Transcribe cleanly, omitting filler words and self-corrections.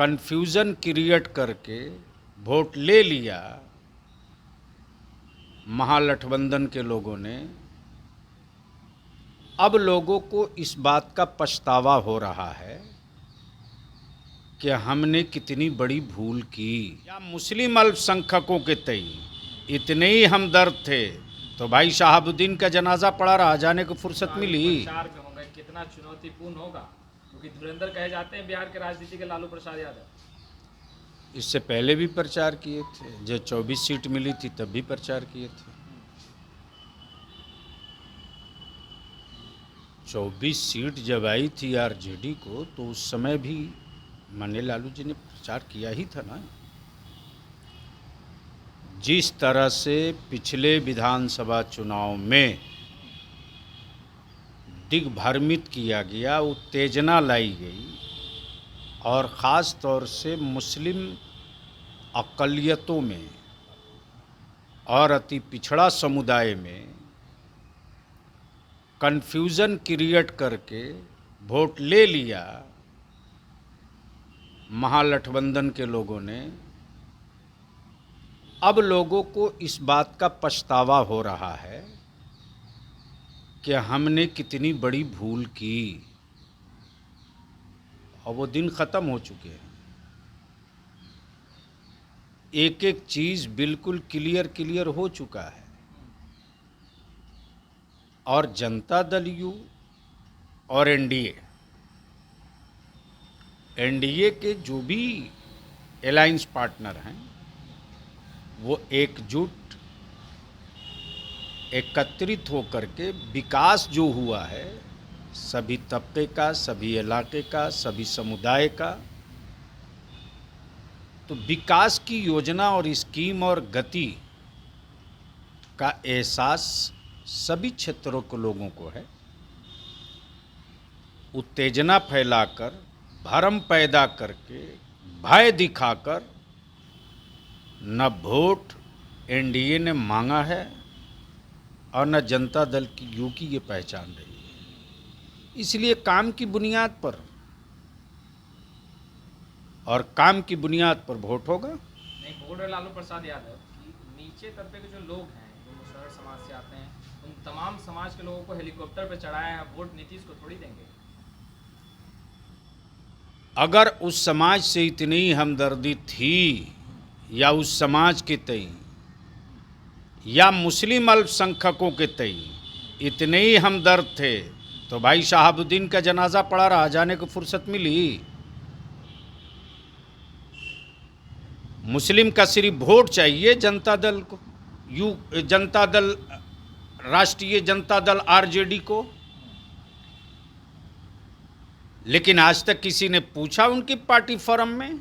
Confusion create करके vote ले लिया महागठबंधन के लोगों ने। अब लोगों को इस बात का पछतावा हो रहा है कि हमने कितनी बड़ी भूल की। या मुस्लिम अल्पसंख्यकों के तई इतने ही हमदर्द थे तो भाई शहाबुद्दीन का जनाजा पड़ा रहा, जाने को फुर्सत मिली। प्रचार में होगा कितना चुनौतीपूर्ण होगा, क्योंकि धुरंधर कहे जाते हैं बिहार के राजनीति के लालू प्रसाद यादव। इससे पहले भी प्रचार किए थे, जब 24 सीट मिली थी तब भी प्रचार किए थे। 24 सीट जब आई थी आरजेडी को तो उस समय भी माननीय लालू जी ने प्रचार किया ही था ना। जिस तरह से पिछले विधानसभा चुनाव में दिग्भ्रमित किया गया, उत्तेजना लाई गई और ख़ास तौर से मुस्लिम अक़लियतों में और अति पिछड़ा समुदाय में कन्फ्यूज़न क्रिएट करके वोट ले लिया महागठबंधन के लोगों ने। अब लोगों को इस बात का पछतावा हो रहा है कि हमने कितनी बड़ी भूल की, और वो दिन ख़त्म हो चुके हैं। एक एक चीज़ बिल्कुल क्लियर हो चुका है और जनता दल यू और एनडीए के जो भी अलायंस पार्टनर हैं वो एकजुट एकत्रित होकर के विकास जो हुआ है सभी तबके का, सभी इलाके का, सभी समुदाय का, तो विकास की योजना और स्कीम और गति का एहसास सभी क्षेत्रों के लोगों को है। उत्तेजना फैलाकर, भ्रम पैदा करके, भय दिखाकर न वोट एनडीए ने मांगा है और न जनता दल यू की ये पहचान रही है। इसलिए काम की बुनियाद पर और काम की बुनियाद पर वोट होगा। नहीं, बोल रहे लालू प्रसाद यादव कि नीचे तबके के जो लोग हैं, जो मुसहर समाज से आते हैं, उन तमाम समाज के लोगों को हेलीकॉप्टर पर चढ़ाया है, वोट नीतीश को थोड़ी देंगे। अगर उस समाज से इतनी हमदर्दी थी या उस समाज के तई या मुस्लिम अल्पसंख्यकों के तई इतने ही हमदर्द थे तो भाई शहाबुद्दीन का जनाजा पड़ा रहा, जाने को फुर्सत मिली। मुस्लिम का सिर्फ वोट चाहिए जनता दल को, जनता दल, राष्ट्रीय जनता दल आरजेडी को। लेकिन आज तक किसी ने पूछा उनकी पार्टी फोरम में?